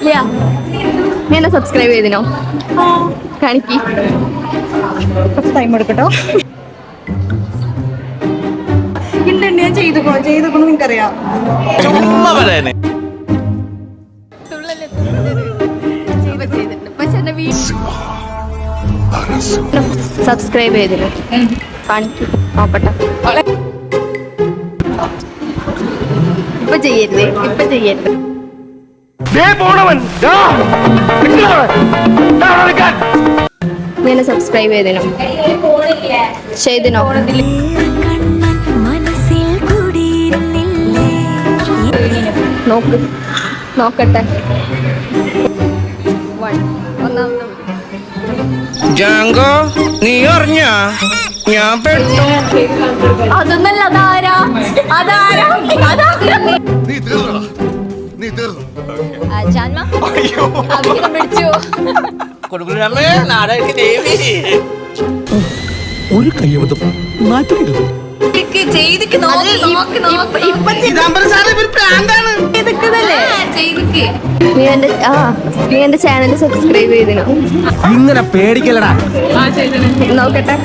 നീ എന്നെ സബ്സ്ക്രൈബ് ചെയ്തിനോ? കാണിക്ക്. കുറച്ച് ടൈം എടുക്കട്ടോ. ഇല്ല ഞാൻ ചെയ്തോ നിനക്കറിയാം. സബ്സ്ക്രൈബ് ചെയ്തിനോ? കാണിക്ക് നോക്കട്ടെ. ഇപ്പൊ ചെയ്യരുത്. നീ സബ്സ്ക്രൈബ് ചെയ്തിനോ? നോക്കട്ടെ. ജാങ്കോ നീ അറിഞ്ഞ ഞാൻ പെട്ടു. അതൊന്നല്ല. അതാരാ ഒരു കയ്യബദ്ധം നാട്ടുകരുത്. നീ എന്റെ ചാനൽ സബ്സ്ക്രൈബ് ചെയ്തിനോ? ഇങ്ങനെ പേടിക്കലടാ. നോക്കട്ടെ.